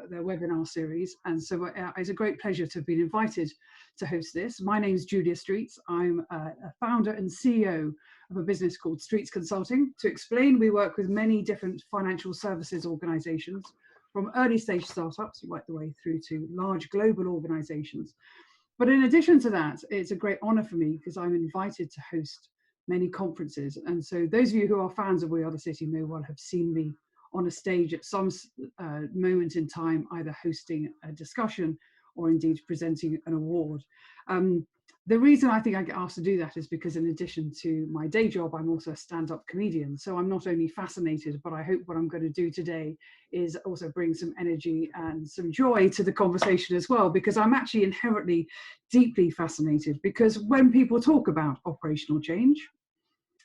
their webinar series. And so it's a great pleasure to have been invited to host this. My name is Julia Streets. I'm a founder and CEO of a business called Streets Consulting. To explain, we work with many different financial services organizations, from early stage startups right the way through to large global organizations. But in addition to that, it's a great honor for me because I'm invited to host many conferences. And so those of you who are fans of We Are the City may well have seen me on a stage at some moment in time, either hosting a discussion or indeed presenting an award. The reason I think I get asked to do that is because in addition to my day job, I'm also a stand-up comedian. So I'm not only fascinated, but I hope what I'm going to do today is also bring some energy and some joy to the conversation as well, because I'm actually inherently deeply fascinated. Because when people talk about operational change,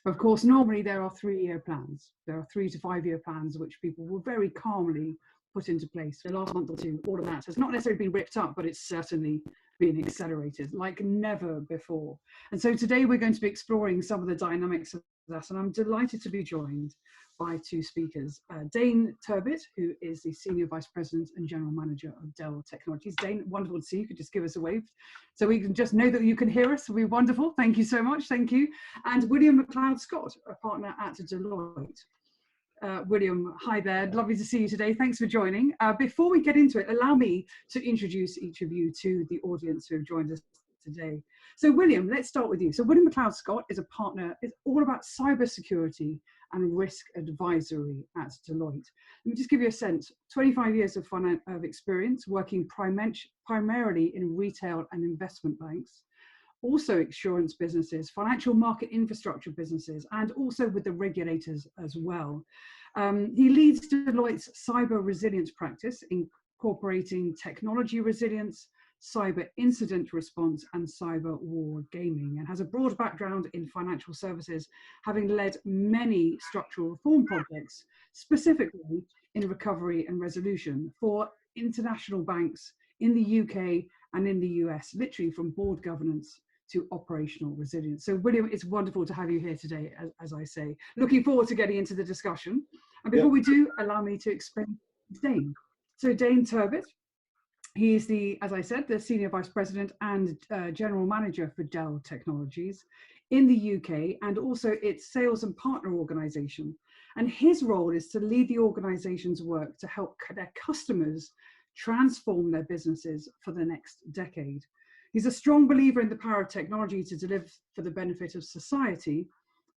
of course, normally there are 3-year plans. There are 3 to 5 year plans which people will very calmly put into place. The last month or two, all of that has not necessarily been ripped up, but it's certainly been accelerated like never before. And so today we're going to be exploring some of the dynamics of that, and I'm delighted to be joined by 2 speakers. Dayne Turbitt, who is the Senior Vice President and General Manager of Dell Technologies. Dayne, wonderful to see you. You could just give us a wave so we can just know that you can hear us. It'll be wonderful. Thank you so much. Thank you. And William McLeod Scott, a partner at Deloitte. William, hi there. Lovely to see you today. Thanks for joining. Before we get into it, allow me to introduce each of you to the audience who have joined us today. So William, let's start with you. So William McLeod Scott is a partner. It's all about cybersecurity and risk advisory at Deloitte. Let me just give you a sense. 25 years of experience working primarily in retail and investment banks, also insurance businesses, financial market infrastructure businesses, and also with the regulators as well. He leads Deloitte's cyber resilience practice, incorporating technology resilience, cyber incident response, and cyber war gaming, and has a broad background in financial services, having led many structural reform projects, specifically in recovery and resolution for international banks in the UK and in the US, literally from board governance to operational resilience. So William, it's wonderful to have you here today, as I say. Looking forward to getting into the discussion. And before we do, allow me to explain Dayne. So Dayne Turbitt, he is the, as I said, the Senior Vice President and General Manager for Dell Technologies in the UK, and also its sales and partner organisation. And his role is to lead the organisation's work to help their customers transform their businesses for the next decade. He's a strong believer in the power of technology to deliver for the benefit of society,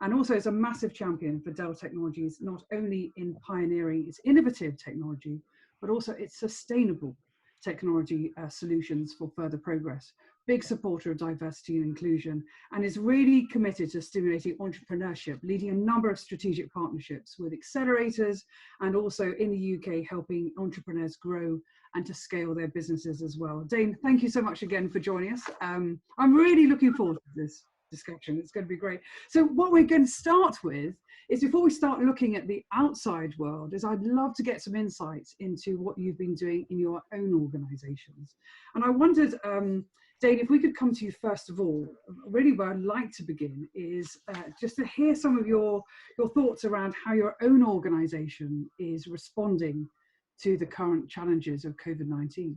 and also is a massive champion for Dell Technologies, not only in pioneering its innovative technology, but also its sustainable technology solutions for further progress. Big supporter of diversity and inclusion, and is really committed to stimulating entrepreneurship, leading a number of strategic partnerships with accelerators, and also in the UK helping entrepreneurs grow and to scale their businesses as well. Dayne, thank you so much again for joining us. I'm really looking forward to this discussion. It's going to be great. So what we're going to start with is, before we start looking at the outside world, is I'd love to get some insights into what you've been doing in your own organizations. And I wondered, Dayne, if we could come to you first of all. Really where I'd like to begin is just to hear some of your thoughts around how your own organization is responding to the current challenges of COVID-19.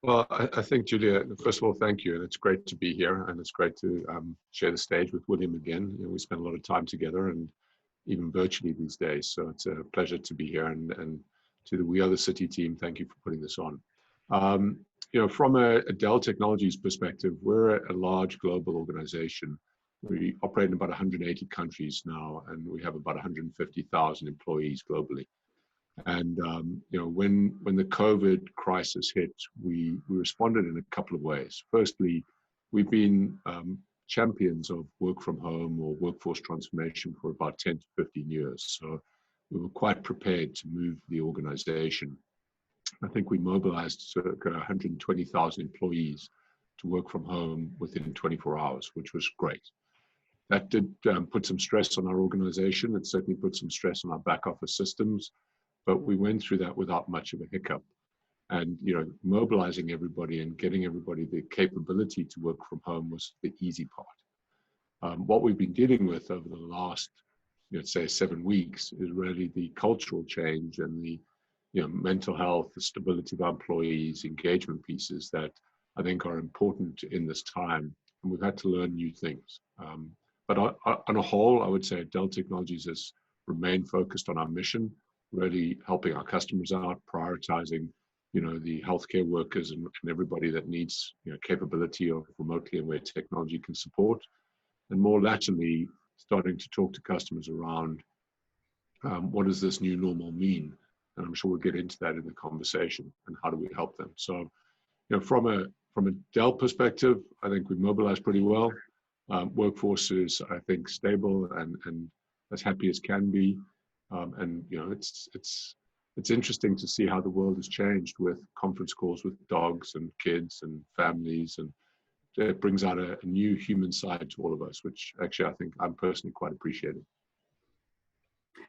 Well, I think, Julia, first of all, thank you. And it's great to be here. And it's great to share the stage with William again. You know, we spend a lot of time together, and even virtually these days. So it's a pleasure to be here. And to the We Are the City team, thank you for putting this on. You know, from a Dell Technologies perspective, we're a large global organization. We operate in about 180 countries now, and we have about 150,000 employees globally. And you know, when the COVID crisis hit, we responded in a couple of ways. Firstly, we've been champions of work from home or workforce transformation for about 10 to 15 years. So we were quite prepared to move the organization. I think we mobilized circa 120,000 employees to work from home within 24 hours, which was great. That did put some stress on our organization. It certainly put some stress on our back office systems. But we went through that without much of a hiccup. And, you know, mobilizing everybody and getting everybody the capability to work from home was the easy part. What we've been dealing with over the last, let's say, 7 weeks is really the cultural change and the mental health, the stability of our employees, engagement pieces that I think are important in this time. And we've had to learn new things. But on a whole, I would say Dell Technologies has remained focused on our mission, really helping our customers out, prioritizing, the healthcare workers and everybody that needs, capability of remotely and where technology can support. And more latterly, starting to talk to customers around what does this new normal mean? And I'm sure we'll get into that in the conversation, and how do we help them? So, from a Dell perspective, I think we've mobilized pretty well. Workforce is, I think, stable and as happy as can be. And it's interesting to see how the world has changed with conference calls with dogs and kids and families, and it brings out a new human side to all of us, which actually I think I'm personally quite appreciating.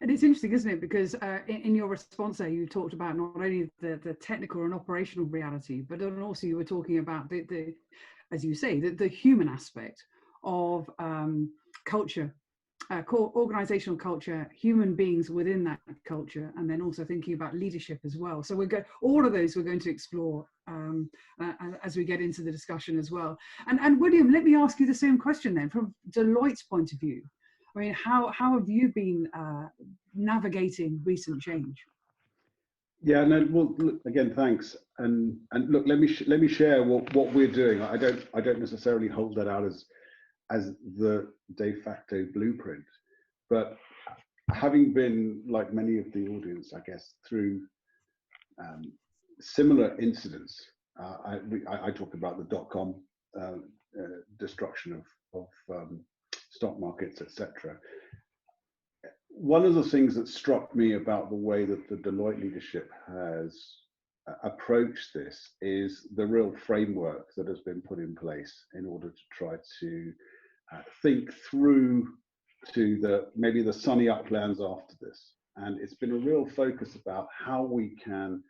And it's interesting, isn't it? Because in your response there, you talked about not only the technical and operational reality, but then also you were talking about the as you say, the human aspect of culture, organizational culture, human beings within that culture, and then also thinking about leadership as well. So all of those we're going to explore as we get into the discussion as well. And William, let me ask you the same question then, from Deloitte's point of view. I mean, how have you been navigating recent change? Yeah, no. Well, look, again, thanks. And look, let me share what we're doing. I don't necessarily hold that out as the de facto blueprint, but having been, like many of the audience, I guess, through similar incidents. I talked about the dot-com destruction of stock markets, etc. One of the things that struck me about the way that the Deloitte leadership has approached this is the real framework that has been put in place in order to try to think through to maybe the sunny uplands after this. And it's been a real focus about how we can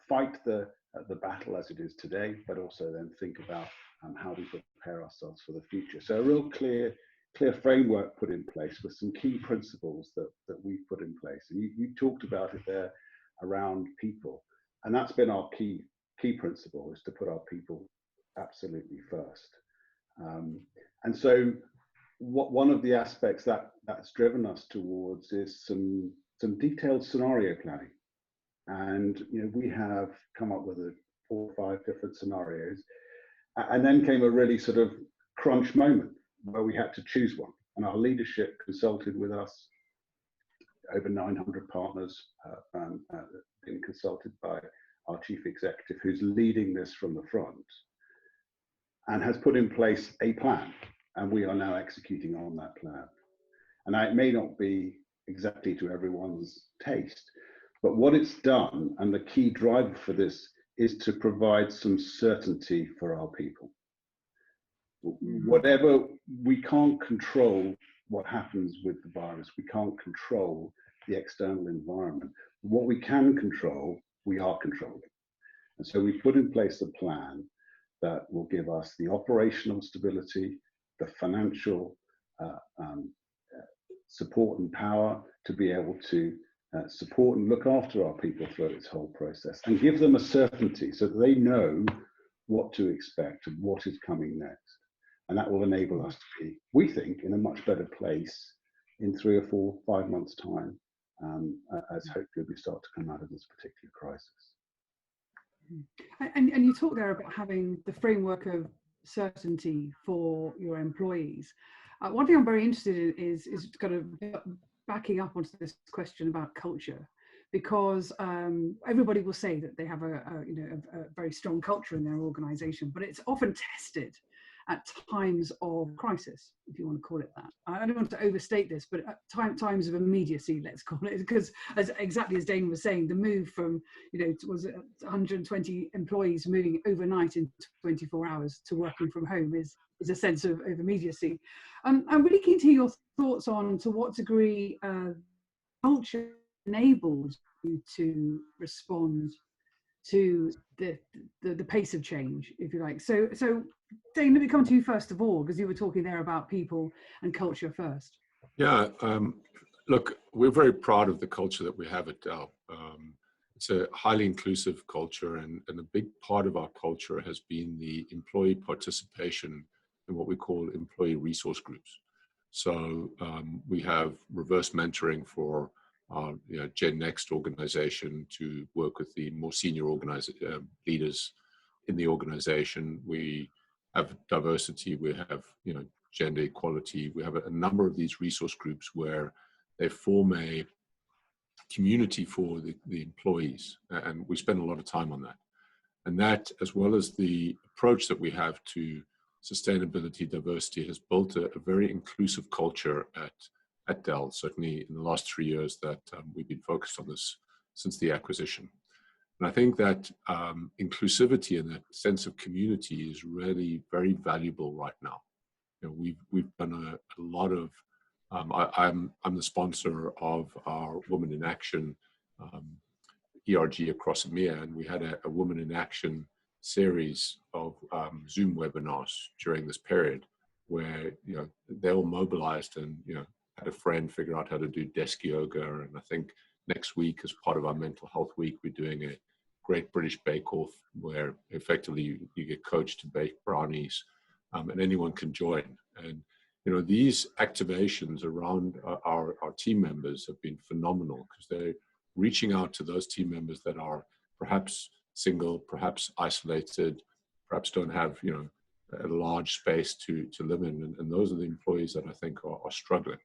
fight the battle as it is today, but also then think about how we prepare ourselves for the future. So a real clear framework put in place with some key principles that we've put in place. And you talked about it there around people. And that's been our key principle, is to put our people absolutely first. And so one of the aspects that's driven us towards is some detailed scenario planning. And we have come up with 4 or 5 different scenarios. And then came a really sort of crunch moment where we had to choose one. And our leadership consulted with us, over 900 partners, being consulted by our chief executive, who's leading this from the front, and has put in place a plan. And we are now executing on that plan. And it may not be exactly to everyone's taste, but what it's done, and the key driver for this, is to provide some certainty for our people. Whatever, we can't control what happens with the virus. We can't control the external environment. What we can control, we are controlling. And so we put in place a plan that will give us the operational stability, the financial support and power to be able to support and look after our people throughout this whole process, and give them a certainty so that they know what to expect and what is coming next. And that will enable us to be, we think, in a much better place in 3 or 4, 5 months' time, as hopefully we start to come out of this particular crisis. And you talk there about having the framework of certainty for your employees. One thing I'm very interested in is kind of backing up onto this question about culture, because everybody will say that they have a very strong culture in their organization, but it's often tested at times of crisis, if you want to call it that. I don't want to overstate this, but at times of immediacy, let's call it, because exactly as Dayne was saying, the move from, was it 120 employees moving overnight in 24 hours to working from home is a sense of immediacy. I'm really keen to hear your thoughts on to what degree culture enables you to respond to the pace of change, if you like. So Dayne, let me come to you first of all, because you were talking there about people and culture first. Yeah, look, we're very proud of the culture that we have at Dell. It's a highly inclusive culture, and a big part of our culture has been the employee participation in what we call employee resource groups. So we have reverse mentoring for our Gen Next organization to work with the more senior leaders in the organization. We have diversity, we have gender equality. We have a number of these resource groups where they form a community for the employees, and we spend a lot of time on that. And that, as well as the approach that we have to sustainability, diversity, has built a very inclusive culture at Dell, certainly in the last 3 years that we've been focused on this since the acquisition. And I think that inclusivity and that sense of community is really very valuable right now. We've done a lot of, I'm the sponsor of our Women in Action ERG across EMEA, and we had a Women in Action series of Zoom webinars during this period where they all mobilized and had a friend figure out how to do desk yoga. And I think next week, as part of our mental health week, we're doing a Great British Bake Off where effectively you get coached to bake brownies, and anyone can join. And these activations around our team members have been phenomenal, because they're reaching out to those team members that are perhaps single, perhaps isolated, perhaps don't have a large space to live in, and those are the employees that I think are struggling.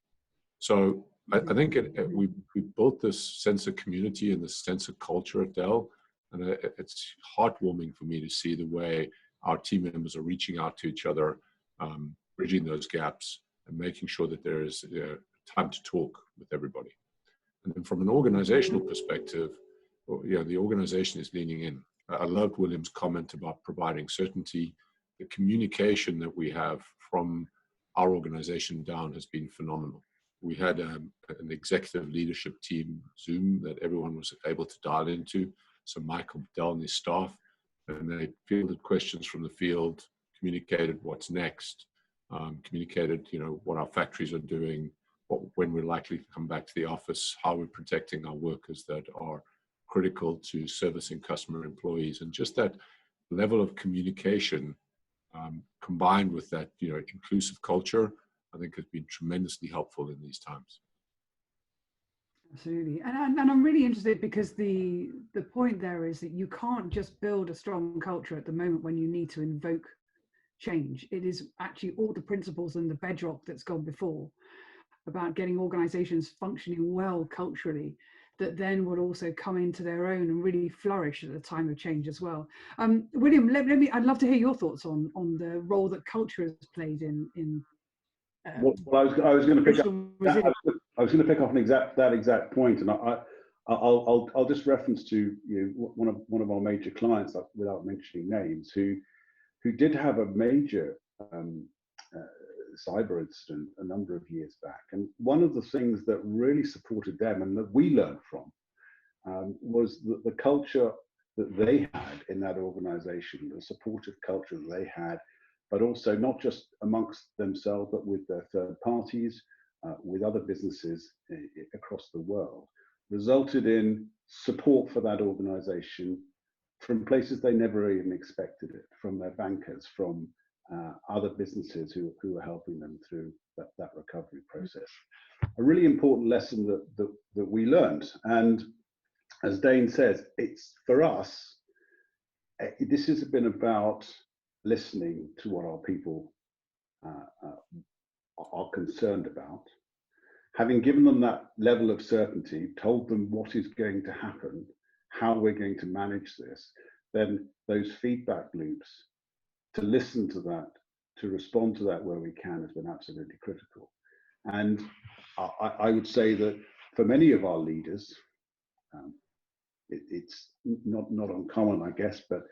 So I think we built this sense of community and this sense of culture at Dell, and it's heartwarming for me to see the way our team members are reaching out to each other, bridging those gaps, and making sure that there is time to talk with everybody. And then from an organizational perspective, the organization is leaning in. I loved William's comment about providing certainty. The communication that we have from our organization down has been phenomenal. We had an executive leadership team Zoom that everyone was able to dial into. So Michael Dell and his staff, and they fielded questions from the field, communicated what's next, communicated what our factories are doing, when we're likely to come back to the office, how we're protecting our workers that are critical to servicing customer employees. And just that level of communication combined with that inclusive culture, I think has been tremendously helpful in these times. Absolutely. And I'm really interested, because the point there is that you can't just build a strong culture at the moment when you need to invoke change. It is actually all the principles and the bedrock that's gone before about getting organizations functioning well culturally that then will also come into their own and really flourish at the time of change as well. William, I'd love to hear your thoughts on the role that culture has played in well, I was going to pick up. I was going to pick up on that exact point, and I'll just reference to one of our major clients, without mentioning names, who did have a major cyber incident a number of years back. And one of the things that really supported them and that we learned from was the culture that they had in that organization, the supportive culture that they had, but also not just amongst themselves, but with their third parties, with other businesses across the world, resulted in support for that organization from places they never even expected it, from their bankers, from other businesses who were helping them through that recovery process. A really important lesson that we learned. And as Dayne says, it's for us, this has been about listening to what our people are concerned about, having given them that level of certainty, told them what is going to happen, how we're going to manage this, then those feedback loops, to listen to that, to respond to that where we can, has been absolutely critical. And I would say that for many of our leaders, it's not uncommon, I guess, but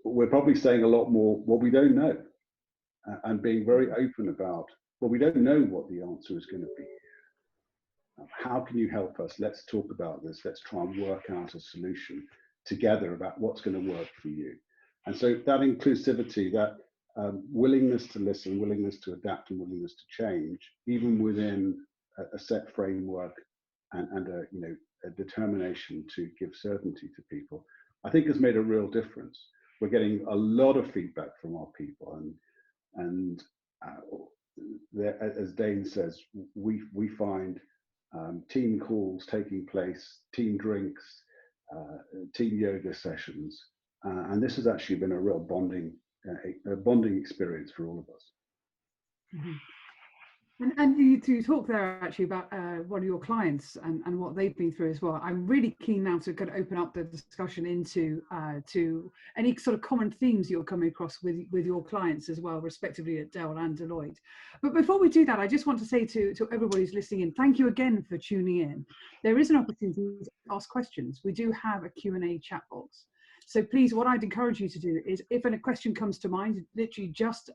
we're probably saying a lot more, well, we don't know, and being very open about, well, we don't know what the answer is going to be. How can you help us? Let's talk about this. Let's try and work out a solution together about what's going to work for you. And so that inclusivity, that willingness to listen, willingness to adapt, and willingness to change, even within a set framework and a, you know, a determination to give certainty to people, I think has made a real difference. We're getting a lot of feedback from our people, and as Dayne says, we find team calls taking place, team drinks, team yoga sessions, and this has actually been a real bonding experience for all of us. Mm-hmm. And you talk there actually about one of your clients and what they've been through as well. I'm really keen now to kind of open up the discussion into to any sort of common themes you're coming across with your clients as well, respectively at Dell and Deloitte. But before we do that, I just want to say to everybody who's listening in, thank you again for tuning in. There is an opportunity to ask questions. We do have a Q&A chat box. So please, what I'd encourage you to do is, if a question comes to mind, literally just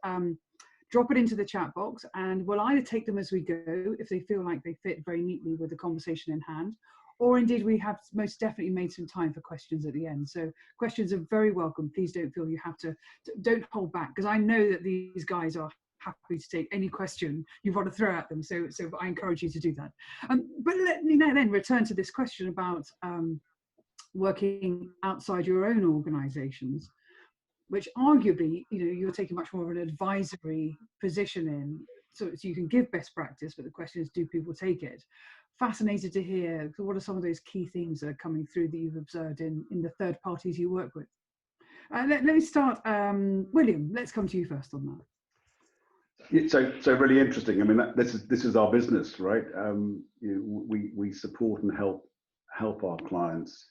drop it into the chat box, and we'll either take them as we go if they feel like they fit very neatly with the conversation in hand, or indeed we have most definitely made some time for questions at the end. So questions are very welcome. Please don't feel you have to, don't hold back, because I know that these guys are happy to take any question you want to throw at them. So I encourage you to do that. But let me now then return to this question about working outside your own organizations, which arguably, you know, you're taking much more of an advisory position in, so you can give best practice, but the question is, do people take it? Fascinated to hear, what are some of those key themes that are coming through that you've observed in the third parties you work with? Let me start, William, let's come to you first on that. So really interesting. I mean, this is our business, right? You know, we support and help our clients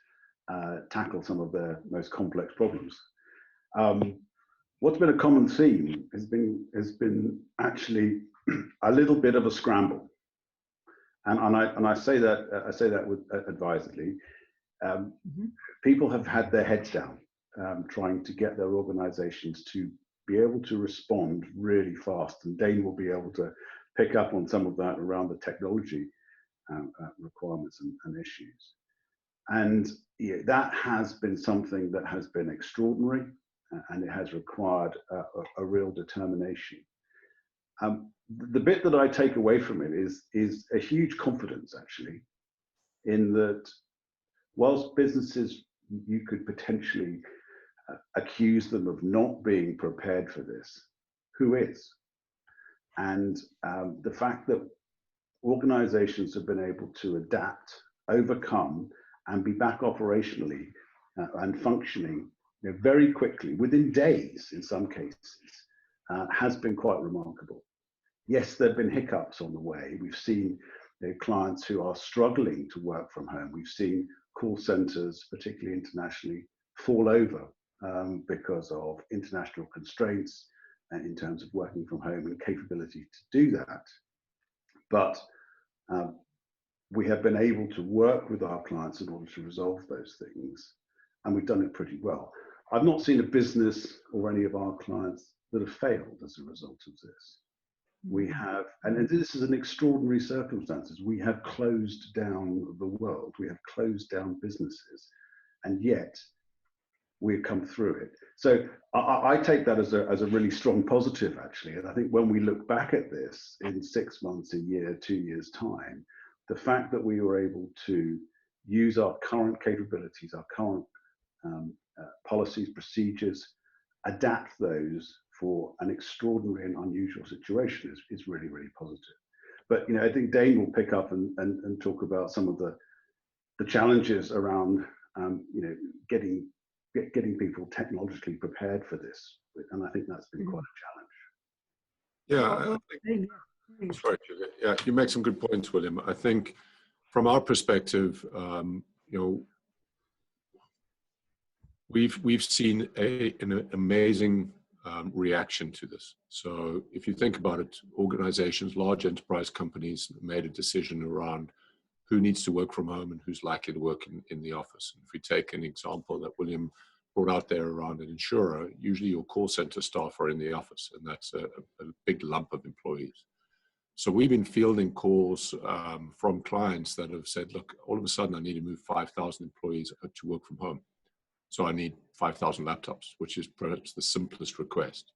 tackle some of their most complex problems. What's been a common theme has been actually a little bit of a scramble, and I say that with advisedly. People have had their heads down, trying to get their organisations to be able to respond really fast, and Dayne will be able to pick up on some of that around the technology requirements and issues. And yeah, that has been something that has been extraordinary, and it has required a real determination. The bit that I take away from it is a huge confidence, actually, in that whilst businesses, you could potentially accuse them of not being prepared for this, who is? And the fact that organizations have been able to adapt, overcome, and be back operationally and functioning, you know, very quickly, within days in some cases, has been quite remarkable. Yes, there have been hiccups on the way. We've seen, you know, clients who are struggling to work from home. We've seen call centers, particularly internationally, fall over because of international constraints in terms of working from home and capability to do that. But we have been able to work with our clients in order to resolve those things, and we've done it pretty well. I've not seen a business or any of our clients that have failed as a result of this. We have, and this is an extraordinary circumstances, we have closed down the world, we have closed down businesses, and yet we've come through it. So I take that as a really strong positive, actually. And I think when we look back at this in 6 months, a year, 2 years' time, the fact that we were able to use our current capabilities, our current policies, procedures, adapt those for an extraordinary and unusual situation is really, really positive. But, you know, I think Dayne will pick up and talk about some of the challenges around, you know, getting people technologically prepared for this. And I think that's been quite a challenge. Yeah, that's right. Yeah, you make some good points, William. I think from our perspective, you know, we've seen an amazing reaction to this. So if you think about it, organizations, large enterprise companies made a decision around who needs to work from home and who's likely to work in the office. And if we take an example that William brought out there around an insurer, usually your call center staff are in the office, and that's a big lump of employees. So we've been fielding calls from clients that have said, look, all of a sudden I need to move 5,000 employees to work from home. So I need 5,000 laptops, which is perhaps the simplest request.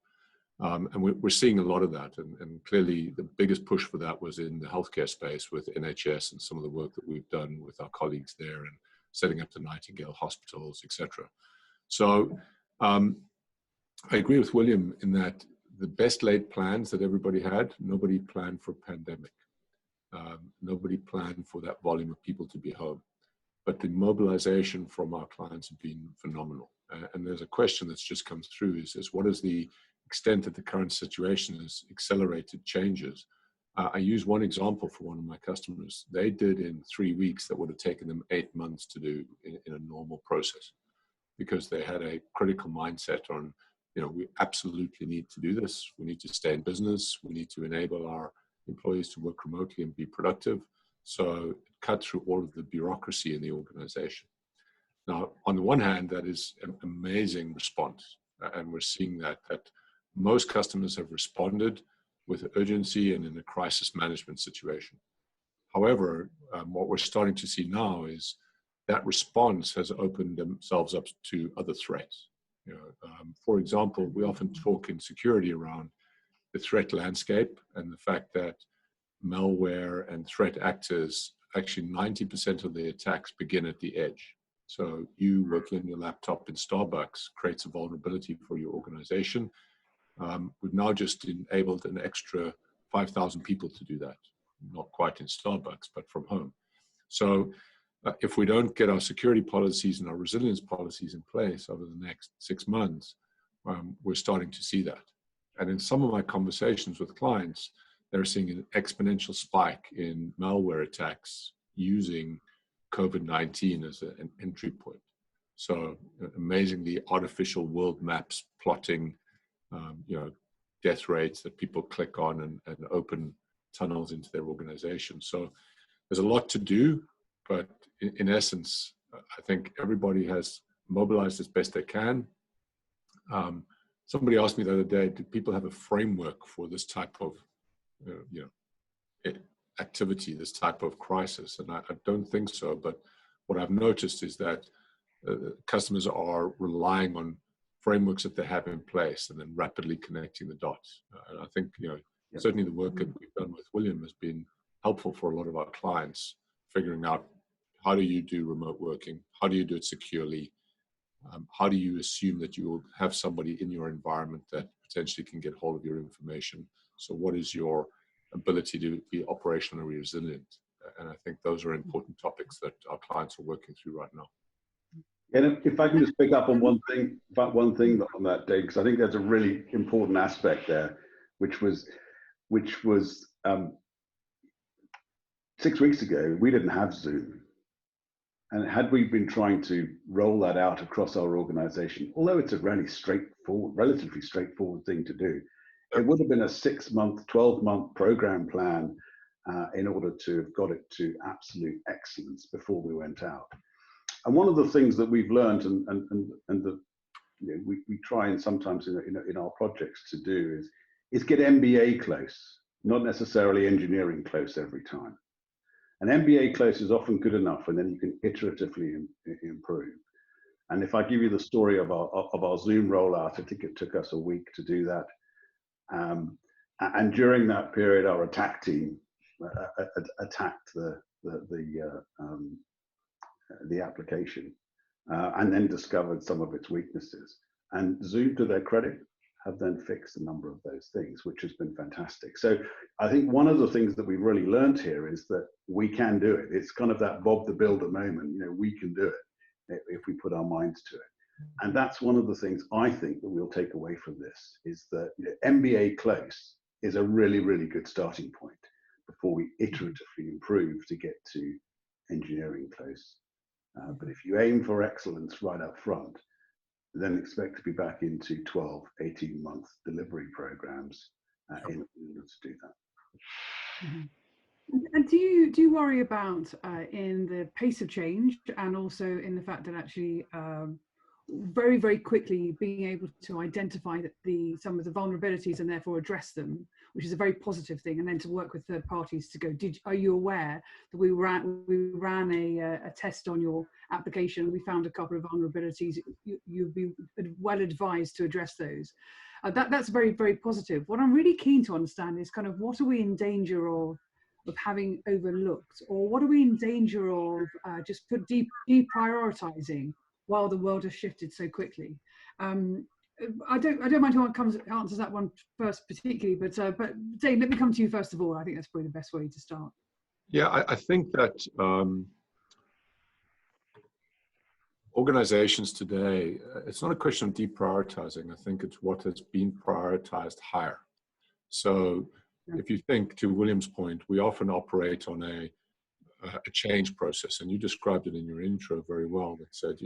And we're seeing a lot of that. And clearly the biggest push for that was in the healthcare space with NHS and some of the work that we've done with our colleagues there and setting up the Nightingale hospitals, etc. So I agree with William in that the best laid plans that everybody had, nobody planned for a pandemic. Nobody planned for that volume of people to be home. But the mobilization from our clients have been phenomenal. And there's a question that's just come through is what is the extent that the current situation has accelerated changes? I use one example for one of my customers. They did in 3 weeks that would have taken them 8 months to do in a normal process, because they had a critical mindset on, we absolutely need to do this. We need to stay in business. We need to enable our employees to work remotely and be productive. So it cut through all of the bureaucracy in the organization. Now, on the one hand, that is an amazing response. And we're seeing that most customers have responded with urgency and in a crisis management situation. However, what we're starting to see now is that response has opened themselves up to other threats. For example, we often talk in security around the threat landscape and the fact that malware and threat actors, actually 90% of the attacks begin at the edge. So you working on your laptop in Starbucks creates a vulnerability for your organization. We've now just enabled an extra 5,000 people to do that, not quite in Starbucks, but from home. So if we don't get our security policies and our resilience policies in place over the next 6 months, we're starting to see that. And in some of my conversations with clients, they're seeing an exponential spike in malware attacks using COVID-19 as an entry point. So amazingly, artificial world maps plotting, death rates that people click on and open tunnels into their organization. So there's a lot to do, but in essence, I think everybody has mobilized as best they can. Somebody asked me the other day, do people have a framework for this type of activity, this type of crisis? And I don't think so, but what I've noticed is that customers are relying on frameworks that they have in place and then rapidly connecting the dots. And I think, certainly the work that we've done with William has been helpful for a lot of our clients, figuring out how do you do remote working? How do you do it securely? How do you assume that you will have somebody in your environment that potentially can get hold of your information? So what is your ability to be operationally resilient? And I think those are important topics that our clients are working through right now. And if I can just pick up on one thing on that, Dave, because I think there's a really important aspect there, which was 6 weeks ago, we didn't have Zoom. And had we been trying to roll that out across our organization, although it's a relatively straightforward thing to do, it would have been a 6-month, 12-month program plan in order to have got it to absolute excellence before we went out. And one of the things that we've learned and we try and sometimes in our projects to do is get MBA close, not necessarily engineering close every time. An MBA close is often good enough, and then you can iteratively improve. And if I give you the story of our Zoom rollout, I think it took us a week to do that. And during that period, our attack team attacked the application and then discovered some of its weaknesses. And Zoom, to their credit, have then fixed a number of those things, which has been fantastic. So I think one of the things that we've really learned here is that we can do it. It's kind of that Bob the Builder moment. We can do it if we put our minds to it. And that's one of the things I think that we'll take away from this is that MBA close is a really, really good starting point before we iteratively improve to get to engineering close. But if you aim for excellence right up front, then expect to be back into 12, 18-month delivery programs in order to do that. Mm-hmm. And do you worry about in the pace of change and also in the fact that actually very, very quickly being able to identify some of the vulnerabilities and therefore address them, which is a very positive thing, and then to work with third parties to go, are you aware that we ran a test on your application, we found a couple of vulnerabilities, you'd be well advised to address those. That's very, very positive. What I'm really keen to understand is kind of what are we in danger of having overlooked, or what are we in danger of just deprioritizing while the world has shifted so quickly? I don't mind who answers that one first particularly, but Dayne, let me come to you first of all. I think that's probably the best way to start. Yeah, I think that organizations today, it's not a question of deprioritizing. I think it's what has been prioritized higher. So if you think, to William's point, we often operate on a change process, and you described it in your intro very well. That said,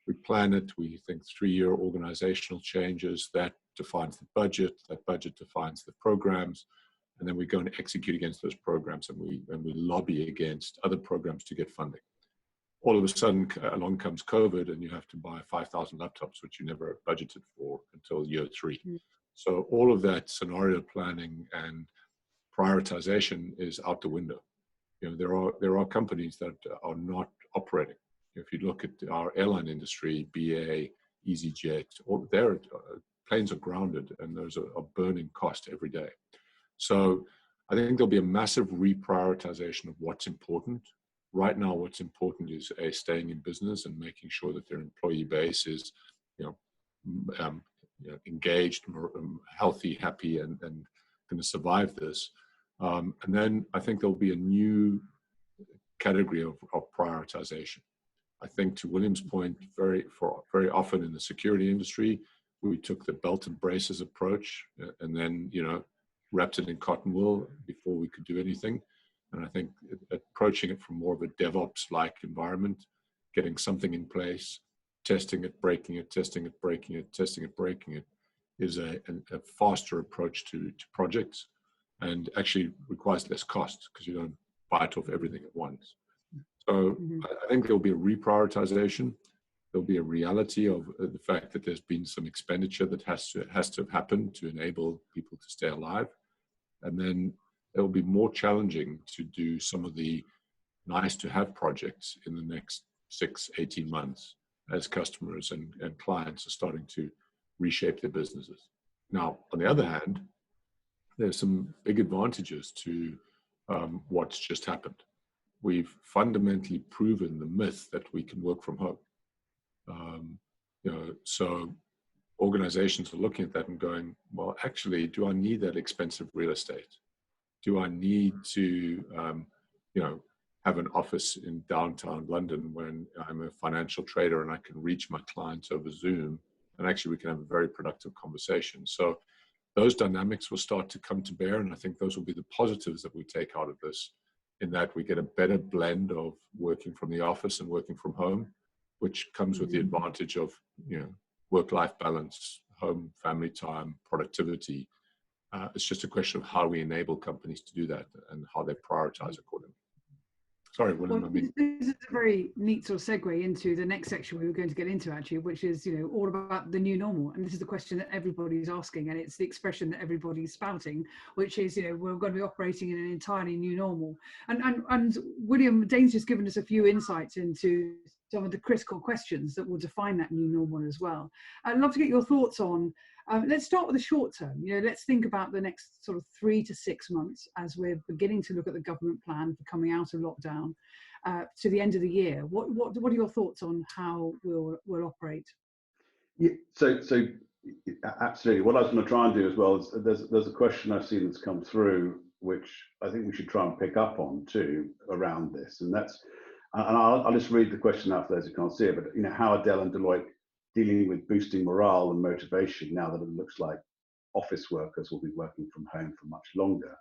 we plan it, we think 3-year organizational changes, that defines the budget, that budget defines the programs, and then we go and execute against those programs, and we lobby against other programs to get funding. All of a sudden, along comes COVID, and you have to buy 5,000 laptops, which you never budgeted for until year 3. So all of that scenario planning and prioritization is out the window. There are companies that are not operating. If you look at our airline industry, BA, EasyJet, all their planes are grounded, and those are burning cost every day. So I think there'll be a massive reprioritization of what's important. Right now, what's important is staying in business and making sure that their employee base is, engaged, healthy, happy, and going to survive this. And then I think there'll be a new category of prioritization. I think, to William's point, very often in the security industry, we took the belt and braces approach, and then wrapped it in cotton wool before we could do anything. And I think approaching it from more of a DevOps-like environment, getting something in place, testing it, breaking it, testing it, breaking it, testing it, breaking it, is a faster approach to projects, and actually requires less cost because you don't bite off everything at once. So I think there'll be a reprioritization. There'll be a reality of the fact that there's been some expenditure that has to have happened to enable people to stay alive. And then it'll be more challenging to do some of the nice to have projects in the next 6-18 months as customers and clients are starting to reshape their businesses. Now, on the other hand, there's some big advantages to what's just happened. We've fundamentally proven the myth that we can work from home. So organizations are looking at that and going, well, actually, do I need that expensive real estate? Do I need to, have an office in downtown London when I'm a financial trader and I can reach my clients over Zoom, and actually we can have a very productive conversation? So those dynamics will start to come to bear, and I think those will be the positives that we take out of this, in that we get a better blend of working from the office and working from home, which comes with the advantage of work-life balance, home, family time, productivity. It's just a question of how we enable companies to do that and how they prioritize accordingly. Sorry, William. Well, this is a very neat sort of segue into the next section we were going to get into, actually, which is all about the new normal. And this is the question that everybody's asking, and it's the expression that everybody's spouting, which is we're going to be operating in an entirely new normal. And William, Dayne's just given us a few insights into some of the critical questions that will define that new normal as well. I'd love to get your thoughts on. Let's start with the short term. Let's think about the next sort of 3 to 6 months as we're beginning to look at the government plan for coming out of lockdown to the end of the year. What are your thoughts on how we'll operate? Yeah, so absolutely. What I was going to try and do as well is there's a question I've seen that's come through, which I think we should try and pick up on too around this, and that's. And I'll just read the question out for those who can't see it. But how are Dell and Deloitte dealing with boosting morale and motivation now that it looks like office workers will be working from home for much longer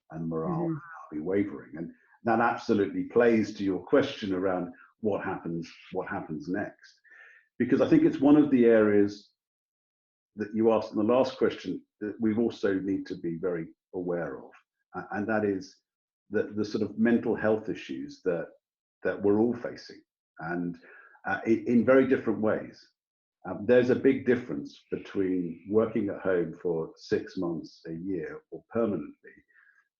and morale will be wavering? And that absolutely plays to your question around what happens next, because I think it's one of the areas that you asked in the last question that we also need to be very aware of, and that is the sort of mental health issues that we're all facing, and in very different ways. There's a big difference between working at home for 6 months, a year, or permanently,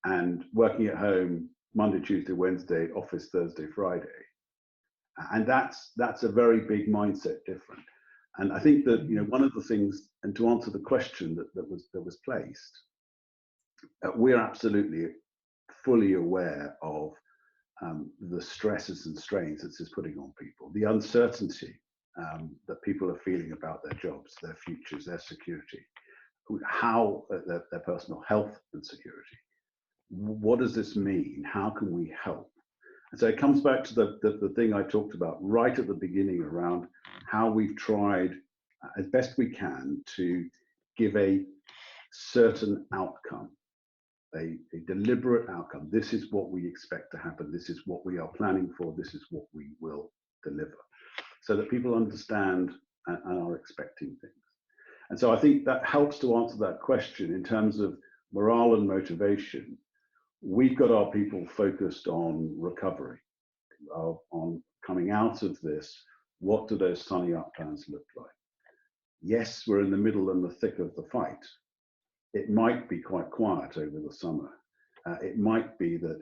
and working at home Monday, Tuesday, Wednesday, office Thursday, Friday. And that's a very big mindset difference. And I think that, you know, one of the things, and to answer the question that was placed, we're absolutely fully aware of the stresses and strains that this is putting on people, the uncertainty that people are feeling about their jobs, their futures, their security, how their personal health and security. What does this mean? How can we help? And so it comes back to the thing I talked about right at the beginning around how we've tried as best we can to give a certain outcome, a deliberate outcome. This is what we expect to happen. This is what we are planning for. This is what we will deliver, so that people understand and are expecting things. And so I think that helps to answer that question in terms of morale and motivation. We've got our people focused on recovery, on coming out of this. What do those sunny up plans look like? Yes, we're in the middle and the thick of the fight. It might be quite quiet over the summer. It might be that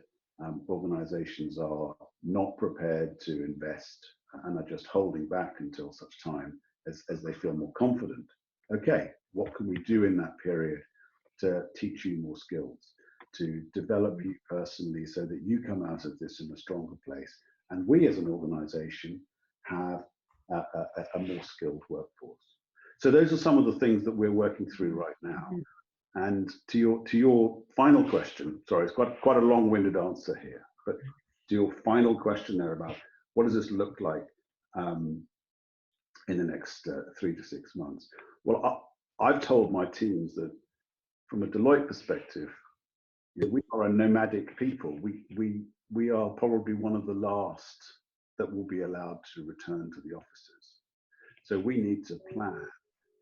organizations are not prepared to invest and are just holding back until such time as they feel more confident. Okay, what can we do in that period to teach you more skills, to develop you personally so that you come out of this in a stronger place, and we as an organization have a more skilled workforce. So those are some of the things that we're working through right now. And to your final question, sorry, it's quite a long-winded answer here, but to your final question there about what does this look like in the next 3 to 6 months? Well, I've told my teams that from a Deloitte perspective, you know, we are a nomadic people. We are probably one of the last that will be allowed to return to the offices. So we need to plan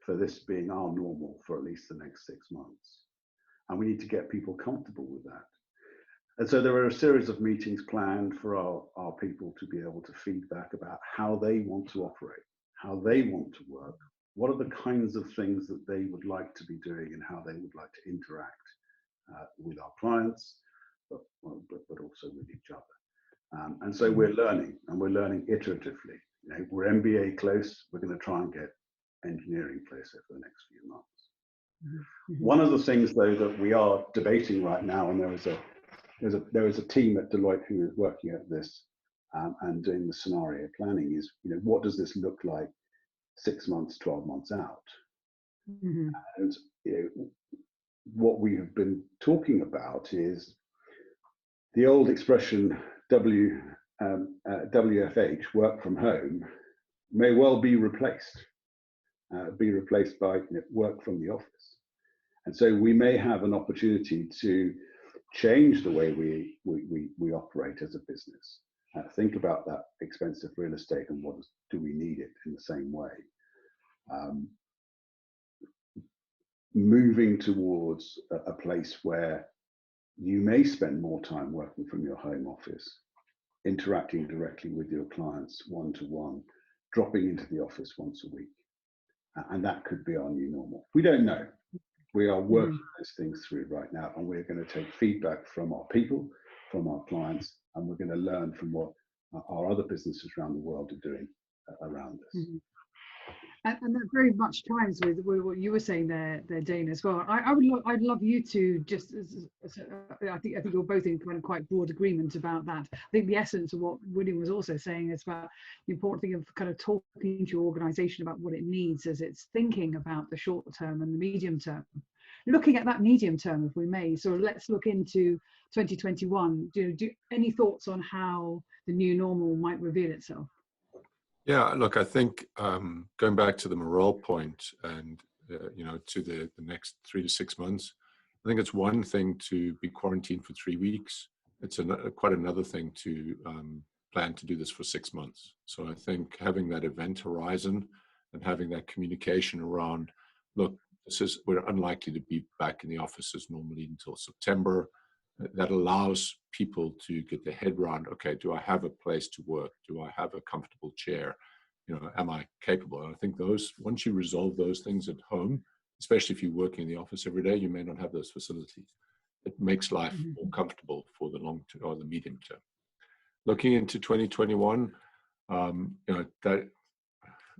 for this being our normal for at least the next 6 months. And we need to get people comfortable with that. And so there are a series of meetings planned for our people to be able to feedback about how they want to operate, how they want to work, what are the kinds of things that they would like to be doing and how they would like to interact with our clients, but also with each other. And so we're learning, and we're learning iteratively. You know, we're MBA close, we're going to try and get engineering close over the next few months. Mm-hmm. One of the things, though, that we are debating right now, and there is a team at Deloitte who is working at this and doing the scenario planning, is, you know, what does this look like 6 months, 12 months out? Mm-hmm. And you know, what we have been talking about is the old expression WFH, work from home, may well be replaced by, you know, work from the office. And so we may have an opportunity to change the way we operate as a business. Think about that expensive real estate and do we need it in the same way. Moving towards a place where you may spend more time working from your home office, interacting directly with your clients one-to-one, dropping into the office once a week. And that could be our new normal. We don't know. We are working those things through right now, and we're going to take feedback from our people, from our clients, and we're going to learn from what our other businesses around the world are doing around this. Mm-hmm. And that very much chimes with what you were saying there, Dayne, as well. I'd love you to just, I think you're both in kind of quite broad agreement about that. I think the essence of what William was also saying is about the important thing of kind of talking to your organisation about what it needs as it's thinking about the short term and the medium term. Looking at that medium term, if we may, so let's look into 2021. Do any thoughts on how the new normal might reveal itself? Yeah, look, I think going back to the morale point and, you know, to the next 3 to 6 months, I think it's one thing to be quarantined for 3 weeks. It's quite another thing to plan to do this for 6 months. So I think having that event horizon and having that communication around, look, we're unlikely to be back in the offices normally until September. That allows people to get their head around, okay, do I have a place to work? Do I have a comfortable chair? You know, am I capable? And I think once you resolve those things at home, especially if you're working in the office every day, you may not have those facilities. It makes life more comfortable for the long term or the medium term. Looking into 2021, you know, that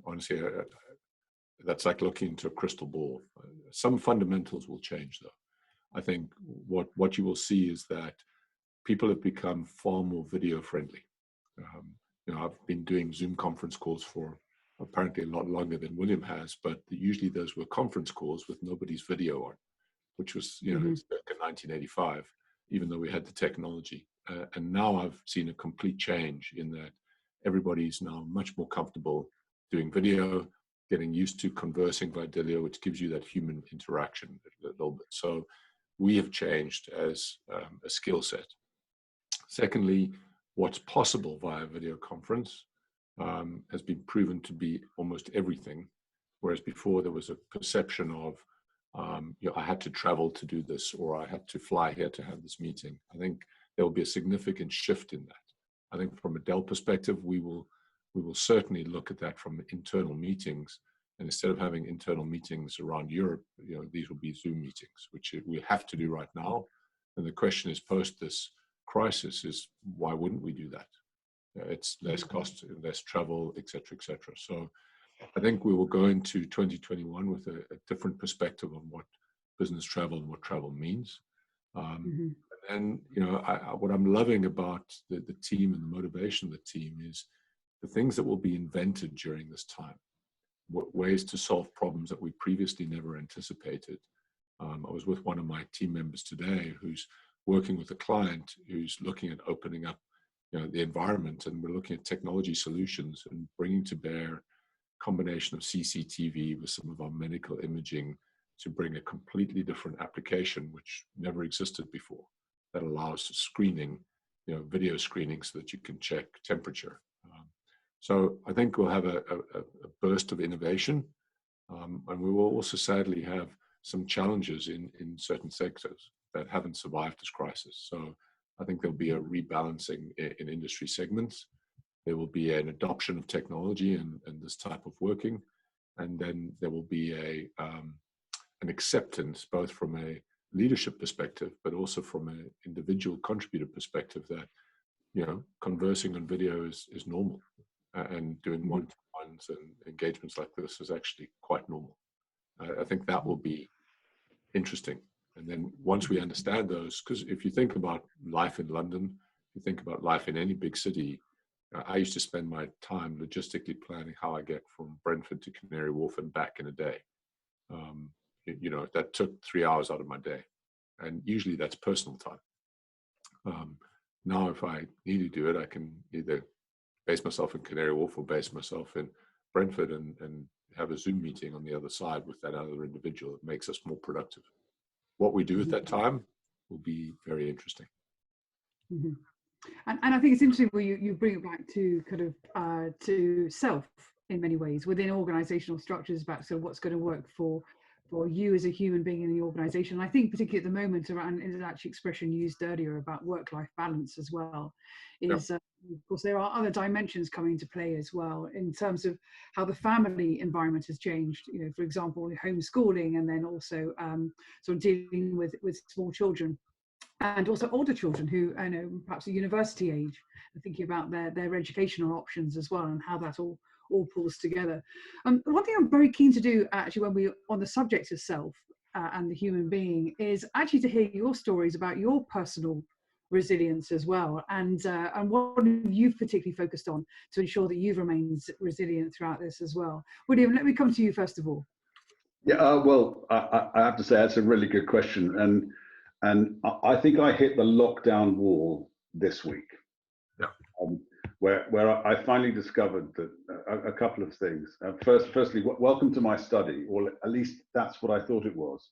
honestly, that's like looking into a crystal ball. Some fundamentals will change, though. I think what you will see is that people have become far more video friendly. I've been doing Zoom conference calls for apparently a lot longer than William has, but usually those were conference calls with nobody's video on, which was, it's back in 1985, even though we had the technology. And now I've seen a complete change in that everybody's now much more comfortable doing video, getting used to conversing via video, which gives you that human interaction a little bit. So we have changed as a skill set. Secondly, what's possible via video conference has been proven to be almost everything, whereas before there was a perception of, I had to travel to do this, or I had to fly here to have this meeting. I think there will be a significant shift in that. I think from a Dell perspective, we will certainly look at that from internal meetings, and instead of having internal meetings around Europe, these will be Zoom meetings, which we have to do right now. And the question is, post this crisis, is why wouldn't we do that? It's less cost, less travel, et cetera, et cetera. So I think we will go into 2021 with a different perspective on what business travel and what travel means. And what I'm loving about the team and the motivation of the team is the things that will be invented during this time, ways to solve problems that we previously never anticipated. I was with one of my team members today who's working with a client who's looking at opening up the environment, and we're looking at technology solutions and bringing to bear a combination of CCTV with some of our medical imaging to bring a completely different application which never existed before, that allows screening, video screening, so that you can check temperature. So I think we'll have a burst of innovation, and we will also sadly have some challenges in certain sectors that haven't survived this crisis. So I think there'll be a rebalancing in industry segments. There will be an adoption of technology and this type of working, and then there will be an acceptance, both from a leadership perspective, but also from an individual contributor perspective, that conversing on video is normal, and doing one-to-ones and engagements like this is actually quite normal. I think that will be interesting. And then once we understand those, because if you think about life in London, you think about life in any big city, I used to spend my time logistically planning how I get from Brentford to Canary Wharf and back in a day. That took 3 hours out of my day. And usually that's personal time. Now, if I need to do it, I can either base myself in Canary Wharf or base myself in Brentford and have a Zoom meeting on the other side with that other individual. It makes us more productive. What we do at that time will be very interesting. And I think it's interesting where you bring it back to kind of to self in many ways within organizational structures, about so what's going to work for you as a human being in the organization. And I think particularly at the moment around, and it's actually expression used earlier about work-life balance as well, is of course there are other dimensions coming into play as well in terms of how the family environment has changed. For example, homeschooling, and then also sort of dealing with small children. And also older children who perhaps at university age, and thinking about their educational options as well, and how that all pulls together. One thing I'm very keen to do, actually, when we're on the subject of self and the human being, is actually to hear your stories about your personal resilience as well, and what you've particularly focused on to ensure that you've remained resilient throughout this as well. William, let me come to you first of all. Yeah, well, I have to say that's a really good question, and I think I hit the lockdown wall this week. Yeah. Where I finally discovered that a couple of things. Firstly, welcome to my study, or at least that's what I thought it was.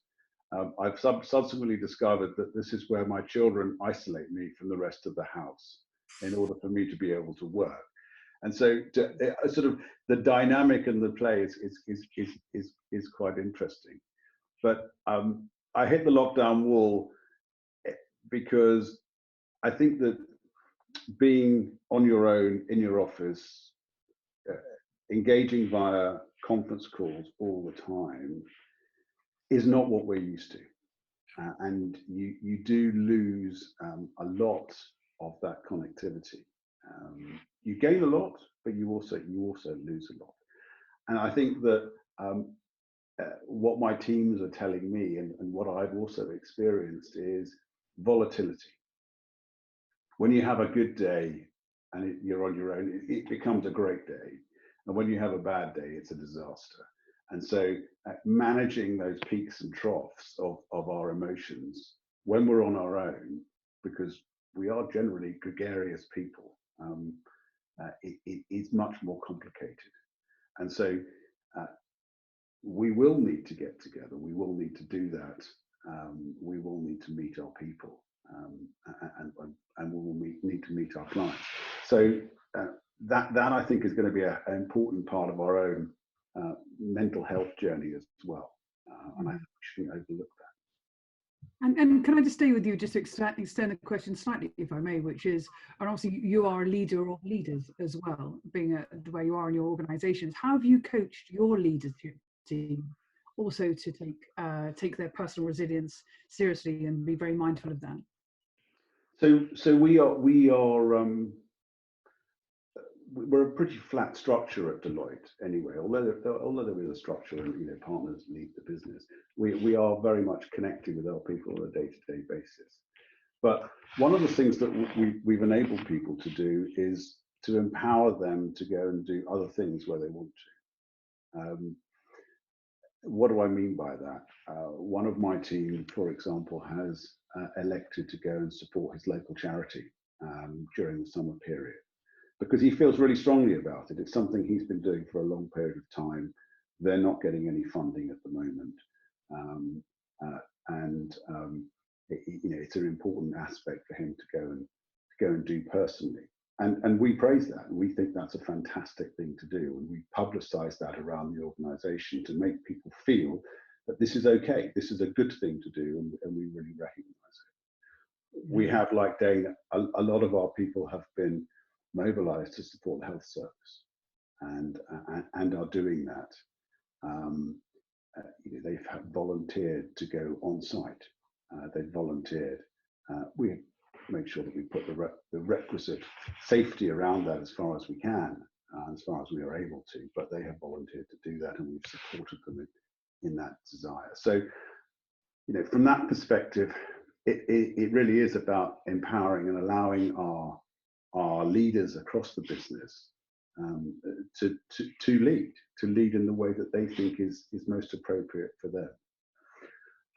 I've subsequently discovered that this is where my children isolate me from the rest of the house in order for me to be able to work. And so, sort of the dynamic and the play is quite interesting. But I hit the lockdown wall because I think that being on your own in your office, engaging via conference calls all the time, is not what we're used to, and you do lose a lot of that connectivity. You gain a lot, but you also lose a lot. And I think that what my teams are telling me, and what I've also experienced, is volatility. When you have a good day and you're on your own, it becomes a great day. And when you have a bad day, it's a disaster. And so managing those peaks and troughs of our emotions when we're on our own, because we are generally gregarious people, it is much more complicated. And so we will need to get together. We will need to do that. We will need to meet our people, and we will need to meet our clients. So that I think is going to be an important part of our own mental health journey as well. And I think we shouldn't overlook that. And can I just stay with you, just to extend the question slightly, if I may, which is, and obviously you are a leader of leaders as well, being the way you are in your organisations. How have you coached your leadership team also to take their personal resilience seriously and be very mindful of that? So we're a pretty flat structure at Deloitte anyway. Although there is a structure and partners lead the business, we are very much connected with our people on a day-to-day basis. But one of the things that we've enabled people to do is to empower them to go and do other things where they want to. What do I mean by that? One of my team, for example, has elected to go and support his local charity during the summer period, because he feels really strongly about it. It's something he's been doing for a long period of time. They're not getting any funding at the moment, it's an important aspect for him to go and do personally. And we praise that, and we think that's a fantastic thing to do. And we publicise that around the organisation to make people feel that this is okay, this is a good thing to do, and we really recognise it. We have, like Dayne, a lot of our people have been mobilised to support the health service, and are doing that. They've volunteered to go on site. They've volunteered. We make sure that we put the requisite safety around that as far as we can, as far as we are able to, but they have volunteered to do that, and we've supported them in that desire. So, from that perspective, it really is about empowering and allowing our leaders across the business to lead in the way that they think is most appropriate for them.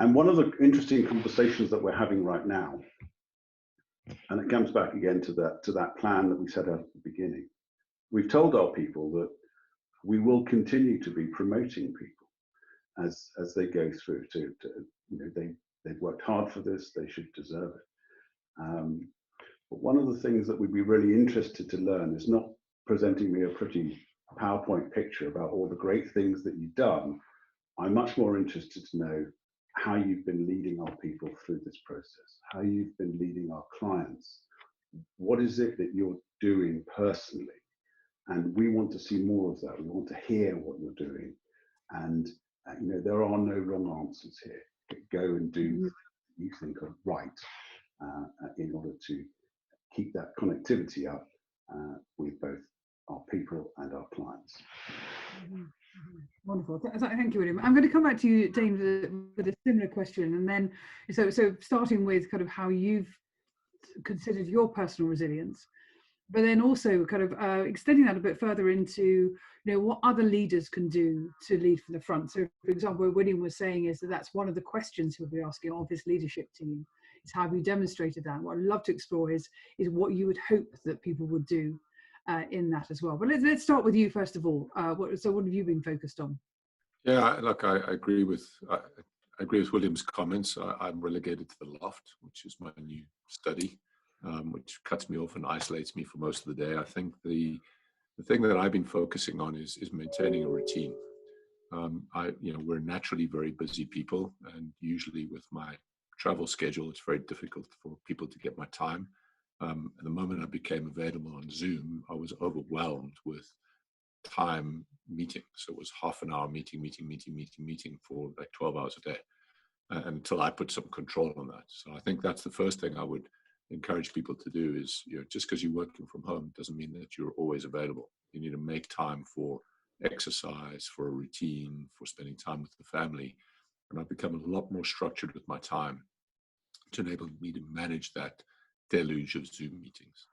And one of the interesting conversations that we're having right now, and it comes back again to that plan that we set out at the beginning. We've told our people that we will continue to be promoting people as they go through. They've worked hard for this. They should deserve it. But one of the things that we'd be really interested to learn is not presenting me a pretty PowerPoint picture about all the great things that you've done. I'm much more interested to know how you've been leading our people through this process, how you've been leading our clients. What is it that you're doing personally? And we want to see more of that. We want to hear what you're doing. And there are no wrong answers here. Go and do what you think are right in order to keep that connectivity up with both our people and our clients. Wonderful. Thank you, William. I'm going to come back to you, Dayne, with a similar question. And then, so starting with kind of how you've considered your personal resilience, but then also kind of extending that a bit further into, what other leaders can do to lead from the front. So, for example, what William was saying is that's one of the questions he'll be asking of his leadership team, is how have you demonstrated that? What I'd love to explore is what you would hope that people would do in that as well. But let's start with you first of all. What have you been focused on? Yeah, look, I agree with William's comments. I'm relegated to the loft, which is my new study, which cuts me off and isolates me for most of the day. I think the thing that I've been focusing on is maintaining a routine. We're naturally very busy people, and usually with my travel schedule, it's very difficult for people to get my time. The moment I became available on Zoom, I was overwhelmed with time meeting. So it was half an hour meeting for like 12 hours a day until I put some control on that. So I think that's the first thing I would encourage people to do is, just because you're working from home doesn't mean that you're always available. You need to make time for exercise, for a routine, for spending time with the family. And I've become a lot more structured with my time to enable me to manage that deluge of Zoom meetings.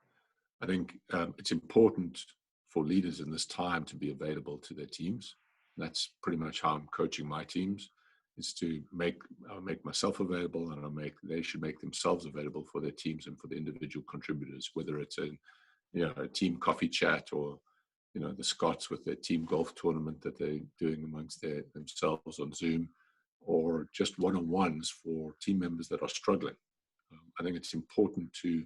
I think it's important for leaders in this time to be available to their teams. That's pretty much how I'm coaching my teams, is to make myself available, and they should make themselves available for their teams and for the individual contributors, whether it's a team coffee chat, or the Scots with their team golf tournament that they're doing amongst themselves on Zoom, or just one-on-ones for team members that are struggling. I think it's important to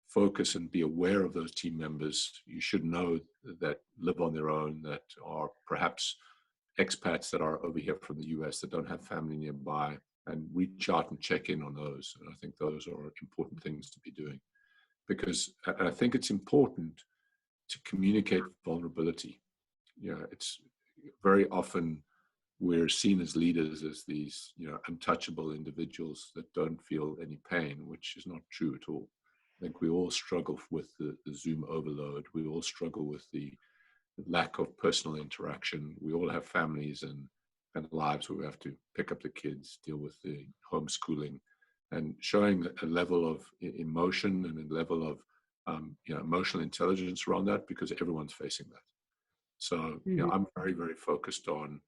focus and be aware of those team members you should know that live on their own, that are perhaps expats that are over here from the US that don't have family nearby, and reach out and check in on those. And I think those are important things to be doing, because I think it's important to communicate vulnerability. It's very often we're seen as leaders as these untouchable individuals that don't feel any pain, which is not true at all. I think we all struggle with the Zoom overload. We all struggle with the lack of personal interaction. We all have families and lives where we have to pick up the kids, deal with the homeschooling, and showing a level of emotion and a level of emotional intelligence around that, because everyone's facing that. So I'm very, very focused on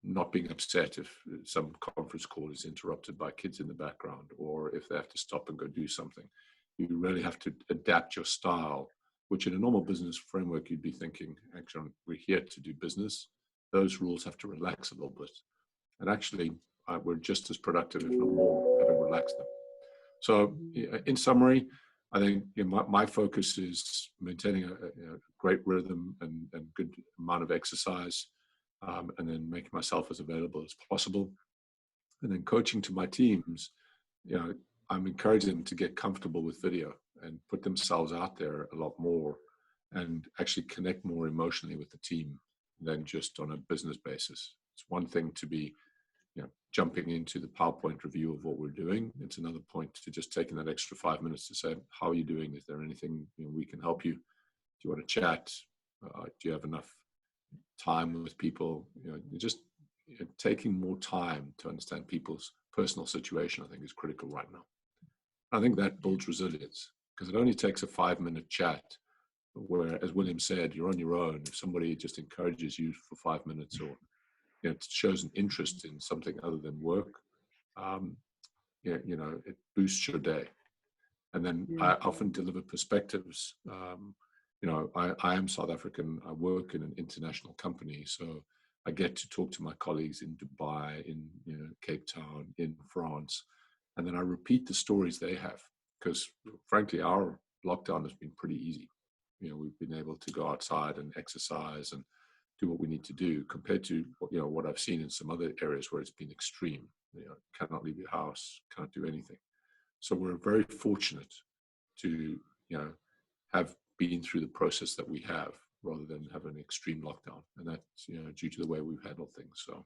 not being upset if some conference call is interrupted by kids in the background, or if they have to stop and go do something. You really have to adapt your style, which in a normal business framework, you'd be thinking, actually, we're here to do business. Those rules have to relax a little bit. And actually, we're just as productive, if not more, having relaxed them. So in summary, I think my focus is maintaining a great rhythm and good amount of exercise, and then making myself as available as possible. And then coaching to my teams, I'm encouraging them to get comfortable with video and put themselves out there a lot more, and actually connect more emotionally with the team than just on a business basis. It's one thing to be jumping into the PowerPoint review of what we're doing. It's another point to just taking that extra 5 minutes to say, how are you doing? Is there anything we can help you? Do you want to chat? Do you have enough time with people? Just taking more time to understand people's personal situation, I think, is critical right now. I think that builds resilience, because it only takes a 5-minute chat where, as William said, you're on your own. If somebody just encourages you for 5 minutes, or it shows an interest in something other than work, it boosts your day. And then I often deliver perspectives. I am South African. I work in an international company, so I get to talk to my colleagues in Dubai, in Cape Town, in France, and then I repeat the stories they have, because frankly, our lockdown has been pretty easy. We've been able to go outside and exercise and do what we need to do, compared to what I've seen in some other areas where it's been extreme. Cannot leave your house, can't do anything. So we're very fortunate to have been through the process that we have, rather than have an extreme lockdown, and that's due to the way we've handled things. So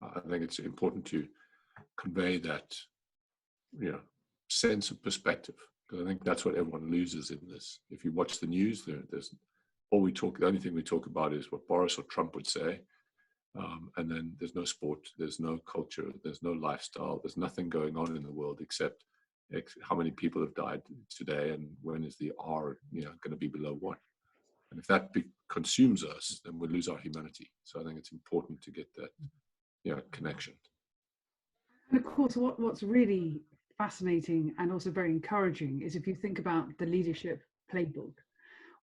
I think it's important to convey that sense of perspective, because I think that's what everyone loses in this. If you watch the news, there's the only thing we talk about is what Boris or Trump would say, and then there's no sport, there's no culture, there's no lifestyle, there's nothing going on in the world except how many people have died today, and when is the R going to be below 1. And if that consumes us, then we lose our humanity. So I think it's important to get that connection. And of course, what's really fascinating and also very encouraging is if you think about the leadership playbook,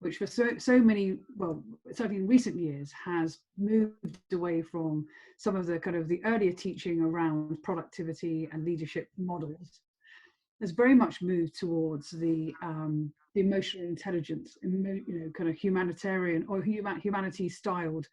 which for so many, well, certainly in recent years, has moved away from some of the kind of the earlier teaching around productivity and leadership models, has very much moved towards the emotional intelligence, kind of humanitarian or humanity-styled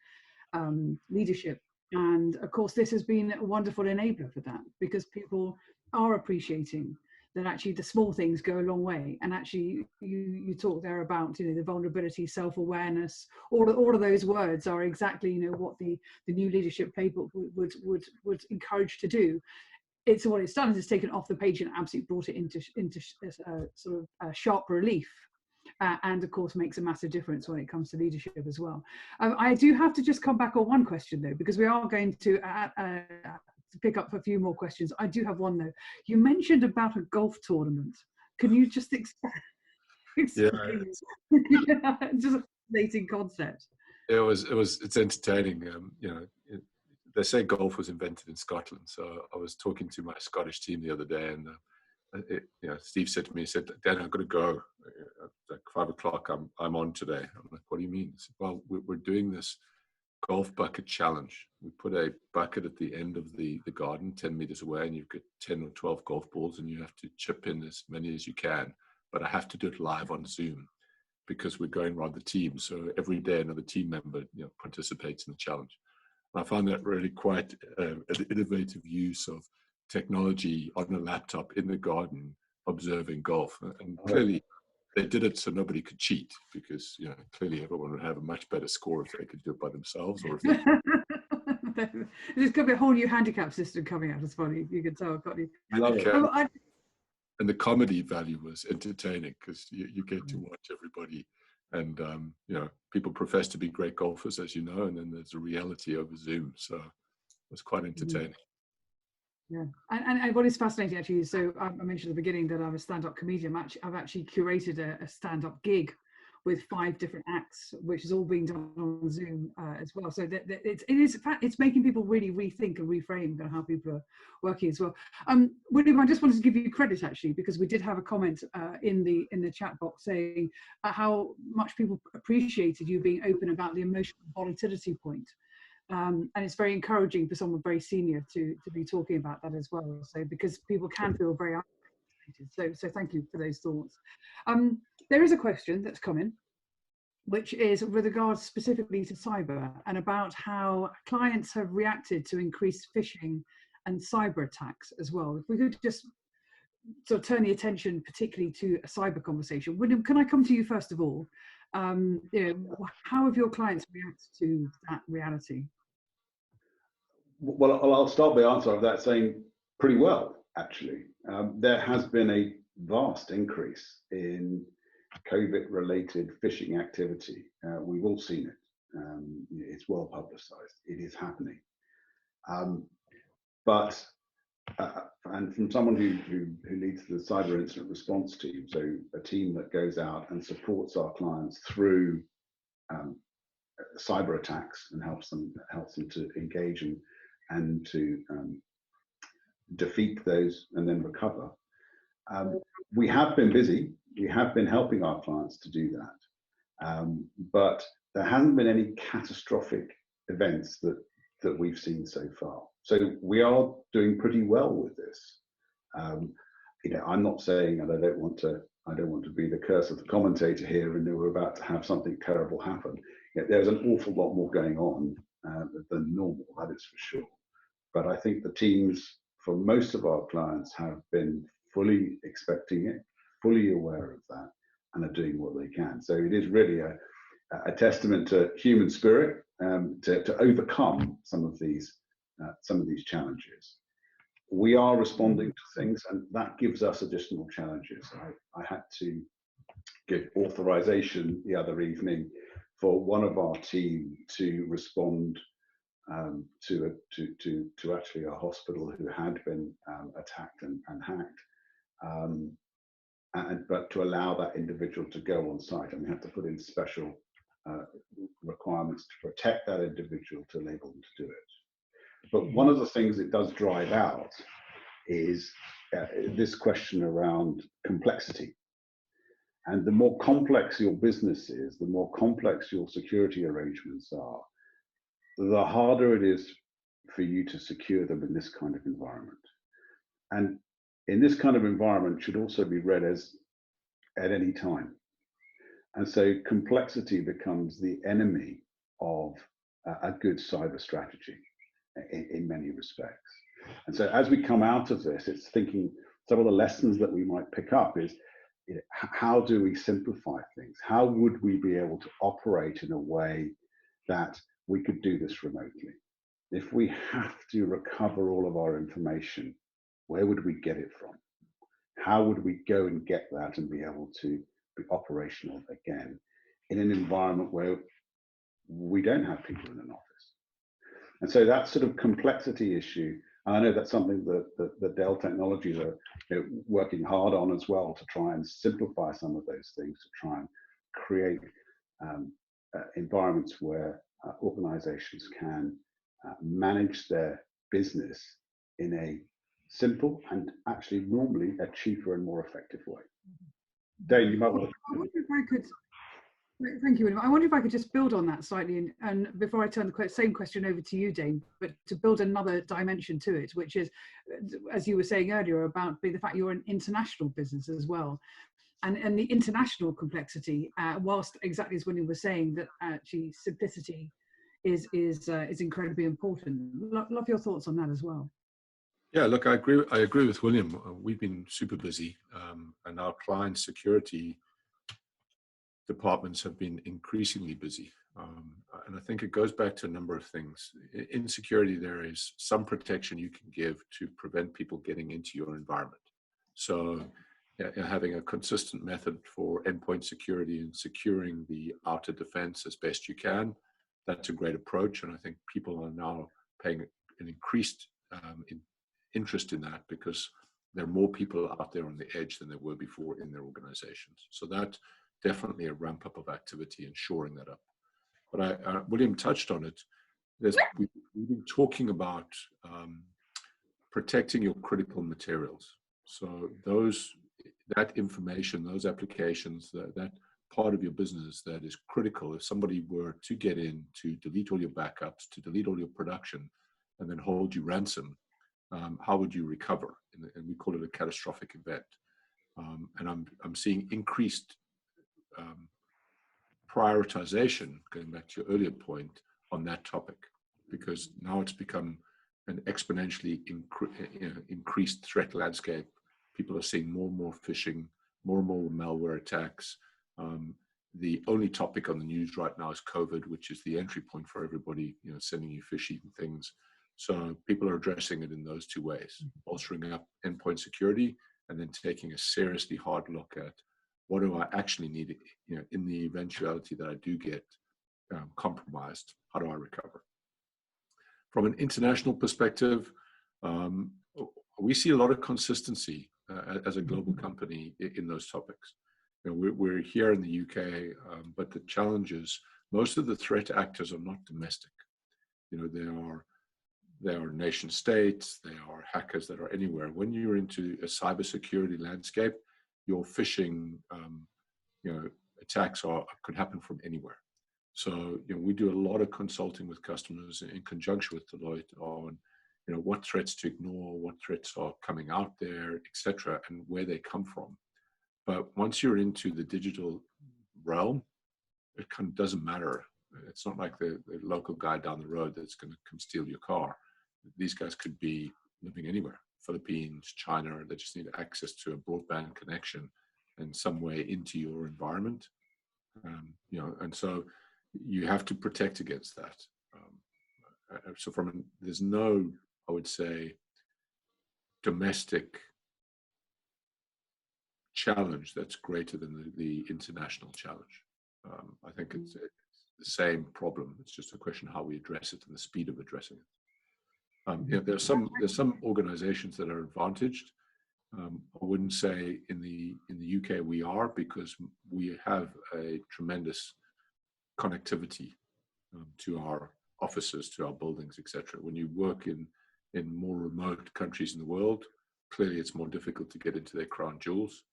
leadership. And of course, this has been a wonderful enabler for that, because people are appreciating that actually the small things go a long way. And actually, you talk there about the vulnerability, self-awareness. All of those words are exactly what the new leadership playbook would encourage to do. It's what it's taken off the page and absolutely brought it into sort of sharp relief. and of course makes a massive difference when it comes to leadership as well. I do have to just come back on one question though, because we are going to pick up a few more questions. I do have one though. You mentioned about a golf tournament. Can you just explain? Yeah. Just a fascinating concept. It's entertaining. They say golf was invented in Scotland. So I was talking to my Scottish team the other day, and Steve said to me, he said, "Dan, I've got to go. Like 5 o'clock, I'm on today." I'm like, "What do you mean?" He said, "Well, we're doing this golf bucket challenge. We put a bucket at the end of the garden, 10 meters away, and you've got 10 or 12 golf balls, and you have to chip in as many as you can. But I have to do it live on Zoom because we're going around the team. So every day another team member participates in the challenge." And I found that really quite an innovative use of technology on a laptop in the garden observing golf. And clearly they did it so nobody could cheat, because clearly everyone would have a much better score if they could do it by themselves, or if they there's going to be a whole new handicap system coming out. It's funny, you can tell. And the comedy value was entertaining, because you get to watch everybody, and people profess to be great golfers, as you know, and then there's a reality over Zoom, so it was quite entertaining. Yeah, and what is fascinating actually is, so I mentioned at the beginning that I'm a stand-up comedian. I've actually curated a stand-up gig with 5 different acts, which is all being done on Zoom as well. So it's making people really rethink and reframe how people are working as well. William, I just wanted to give you credit actually, because we did have a comment in the chat box saying how much people appreciated you being open about the emotional volatility point. And it's very encouraging for someone very senior to be talking about that as well. So because people can feel very isolated. So thank you for those thoughts. There is a question that's come in, which is with regards specifically to cyber and about how clients have reacted to increased phishing and cyber attacks as well. If we could just sort of turn the attention particularly to a cyber conversation. William, can I come to you first of all? How have your clients reacted to that reality? Well, I'll start the answer of that saying pretty well, actually. There has been a vast increase in COVID-related phishing activity. We've all seen it. It's well publicized. It is happening. And from someone who leads the cyber incident response team, so a team that goes out and supports our clients through cyber attacks and helps them to engage and to defeat those and then recover. We have been busy. We have been helping our clients to do that, but there hasn't been any catastrophic events that we've seen so far. So we are doing pretty well with this. I'm not saying, and I don't want to be the curse of the commentator here, and we're about to have something terrible happen. There's an awful lot more going on than normal, that is for sure. But I think the teams for most of our clients have been fully expecting it, fully aware of that, and are doing what they can. So it is really a testament to human spirit to overcome some of these challenges. We are responding to things, and that gives us additional challenges. I had to give authorization the other evening for one of our team to respond to actually a hospital who had been attacked and hacked, but to allow that individual to go on site, and we had to put in special requirements to protect that individual to enable them to do it. But one of the things it does drive out is this question around complexity. And the more complex your business is, the more complex your security arrangements are, the harder it is for you to secure them in this kind of environment. And in this kind of environment should also be read as at any time. And so complexity becomes the enemy of a good cyber strategy in many respects. And so as we come out of this, it's thinking some of the lessons that we might pick up is, how do we simplify things? How would we be able to operate in a way that we could do this remotely? If we have to recover all of our information, where would we get it from? How would we go and get that and be able to be operational again in an environment where we don't have people in an office. And so that sort of complexity issue, and I know that's something that Dell Technologies are working hard on as well, to try and simplify some of those things, to try and create environments where organizations can manage their business in a simple and actually normally a cheaper and more effective way. Dayne, you might want to... I wonder if I could... Thank you, William. I wonder if I could just build on that slightly, and before I turn the same question over to you, Dayne, but to build another dimension to it, which is, as you were saying earlier, about the fact you're an international business as well, and the international complexity. Whilst exactly as William was saying, that actually simplicity is incredibly important. Love your thoughts on that as well. Yeah, look, I agree with William. We've been super busy, and our client security departments have been increasingly busy. And I think it goes back to a number of things. In security, there is some protection you can give to prevent people getting into your environment. So having a consistent method for endpoint security and securing the outer defense as best you can, that's a great approach. And I think people are now paying an increased interest in that, because there are more people out there on the edge than there were before in their organizations. So that definitely a ramp up of activity and shoring that up. But William touched on it. We've been talking about protecting your critical materials. So that information, those applications, that part of your business that is critical. If somebody were to get in to delete all your backups, to delete all your production, and then hold you ransom, how would you recover? And we call it a catastrophic event. And I'm seeing increased prioritization, going back to your earlier point, on that topic, because now it's become an exponentially increased threat landscape. People are seeing more and more phishing, more and more malware attacks. The only topic on the news right now is COVID, which is the entry point for everybody, sending you fishy things. So people are addressing it in those two ways, bolstering up endpoint security and then taking a seriously hard look at what do I actually need, in the eventuality that I do get compromised, how do I recover? From an international perspective, we see a lot of consistency as a global company in those topics. We're here in the UK, but the challenge is most of the threat actors are not domestic. They are nation states, they are hackers that are anywhere. When you're into a cybersecurity landscape, your phishing attacks could happen from anywhere. So we do a lot of consulting with customers in conjunction with Deloitte on what threats to ignore, what threats are coming out there, etc., and where they come from. But once you're into the digital realm, it kind of doesn't matter. It's not like the local guy down the road that's going to come steal your car. These guys could be living anywhere. Philippines, China, they just need access to a broadband connection in some way into your environment. And so you have to protect against that. So there's no, I would say, domestic challenge that's greater than the international challenge. I think it's the same problem. It's just a question of how we address it and the speed of addressing it. There's some organizations that are advantaged. I wouldn't say in the UK we are, because we have a tremendous connectivity to our offices, to our buildings, etc. When you work in more remote countries in the world, clearly it's more difficult to get into their crown jewels,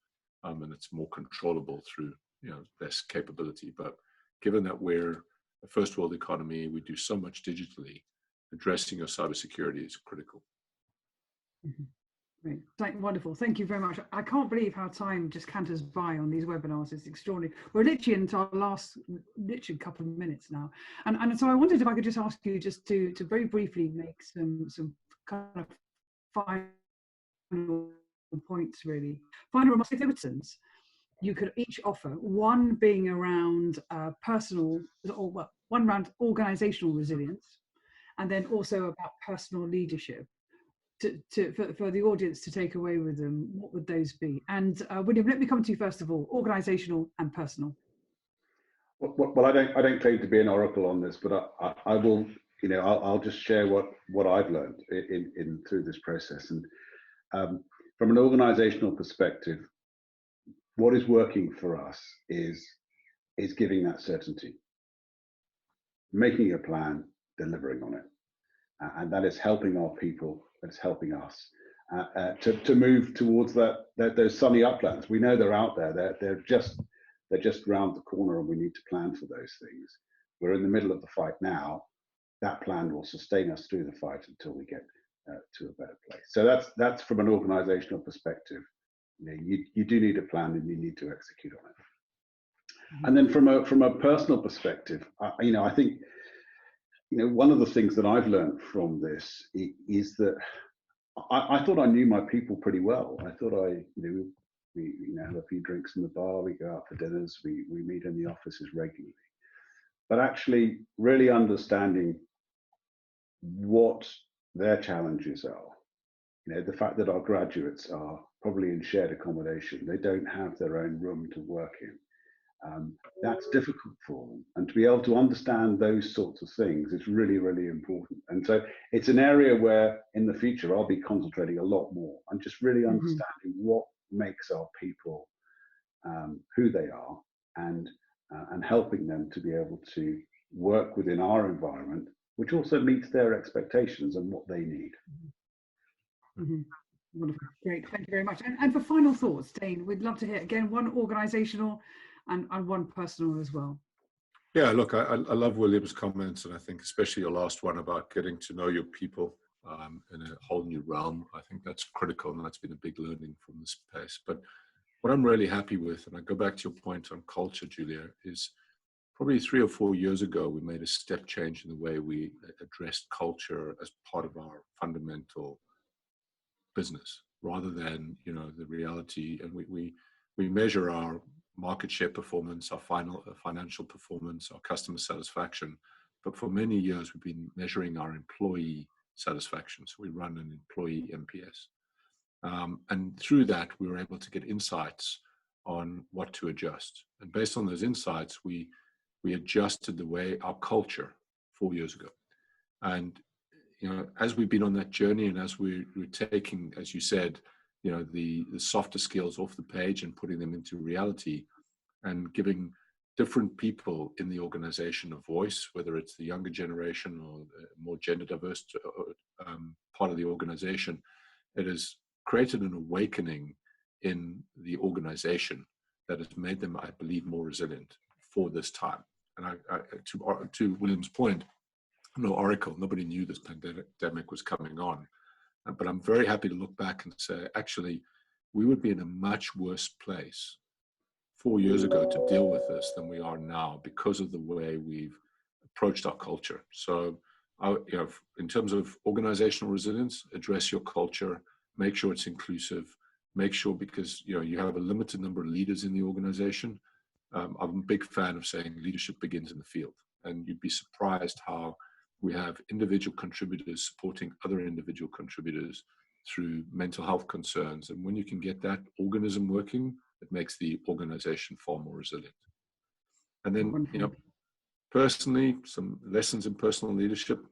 and it's more controllable through less capability. But given that we're a first world economy, we do so much digitally, addressing your cybersecurity is critical. Great. Wonderful. Thank you very much. I can't believe how time just canters by on these webinars. It's extraordinary. We're literally into our last couple of minutes now. And so I wondered if I could just ask you just to very briefly make some kind of final points, really. Final remarks. If there were instance, you could each offer, one being around one around organizational resilience, and then also about personal leadership. for the audience to take away with them, what would those be? And William, let me come to you first of all, organisational and personal. Well, I don't claim to be an oracle on this, but I will, I'll just share what I've learned in through this process. And from an organisational perspective, what is working for us is giving that certainty, making a plan, delivering on it, and that is helping our people. That's helping us to move towards those sunny uplands. We know they're out there. They're just round the corner, and we need to plan for those things. We're in the middle of the fight now. That plan will sustain us through the fight until we get to a better place. So that's from an organisational perspective. You do need a plan, and you need to execute on it. And then from a personal perspective, I think one of the things that I've learned from this is that I thought I knew my people pretty well. I thought we have a few drinks in the bar, we go out for dinners, we meet in the offices regularly. But actually really understanding what their challenges are. The fact that our graduates are probably in shared accommodation, they don't have their own room to work in. That's difficult for them, and to be able to understand those sorts of things is really, really important. And so it's an area where in the future I'll be concentrating a lot more on just really understanding what makes our people who they are, and helping them to be able to work within our environment, which also meets their expectations and what they need. Wonderful, great, thank you very much. And for final thoughts, Dayne, we'd love to hear again one organisational and one personal as well. Yeah, look, I love William's comments, and I think especially your last one about getting to know your people in a whole new realm. I think that's critical, and that's been a big learning from this space. But what I'm really happy with, and I go back to your point on culture, Julia, is probably 3 or 4 years ago, we made a step change in the way we addressed culture as part of our fundamental business, rather than the reality. And we measure our market share performance, our financial performance, our customer satisfaction, but for many years we've been measuring our employee satisfaction. So we run an employee NPS, and through that we were able to get insights on what to adjust. And based on those insights, we adjusted the way our culture 4 years ago. And as we've been on that journey, and as we're taking, as you said, the softer skills off the page and putting them into reality, and giving different people in the organization a voice, whether it's the younger generation or more gender diverse part of the organization, it has created an awakening in the organization that has made them, I believe, more resilient for this time. And to William's point, no oracle, nobody knew this pandemic was coming on. But I'm very happy to look back and say, actually, we would be in a much worse place 4 years ago to deal with this than we are now, because of the way we've approached our culture. So, in terms of organizational resilience, address your culture, make sure it's inclusive, make sure, because you have a limited number of leaders in the organization. I'm a big fan of saying leadership begins in the field, and you'd be surprised how we have individual contributors supporting other individual contributors through mental health concerns. And when you can get that organism working, it makes the organization far more resilient. And then, personally, some lessons in personal leadership: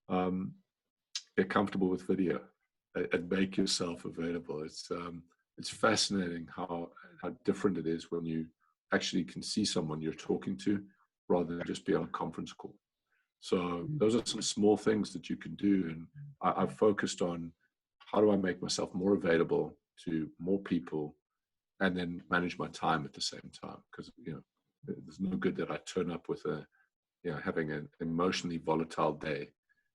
get comfortable with video and make yourself available. It's fascinating how different it is when you actually can see someone you're talking to, rather than just be on a conference call. So those are some small things that you can do. And I've focused on, how do I make myself more available to more people, and then manage my time at the same time? Because there's no good that I turn up with having an emotionally volatile day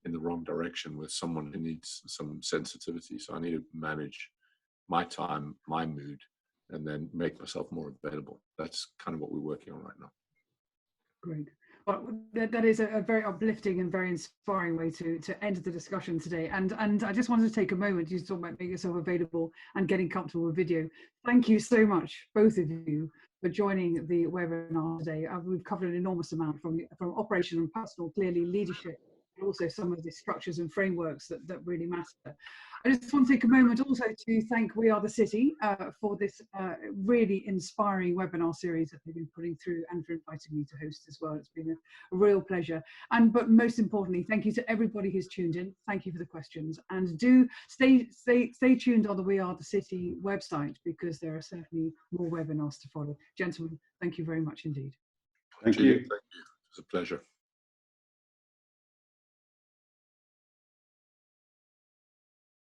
in the wrong direction with someone who needs some sensitivity. So I need to manage my time, my mood, and then make myself more available. That's kind of what we're working on right now. Great. Well, that is a very uplifting and very inspiring way to end the discussion today. And I just wanted to take a moment to talk about making yourself available and getting comfortable with video. Thank you so much, both of you, for joining the webinar today. We've covered an enormous amount from operational and personal, clearly leadership but also some of the structures and frameworks that really matter. I just want to take a moment also to thank We Are the City for this really inspiring webinar series that they've been putting through, and for inviting me to host as well. It's been a real pleasure. But most importantly, thank you to everybody who's tuned in. Thank you for the questions, and do stay tuned on the We Are the City website, because there are certainly more webinars to follow. Gentlemen, thank you very much indeed. Thank you. Thank you. It was a pleasure.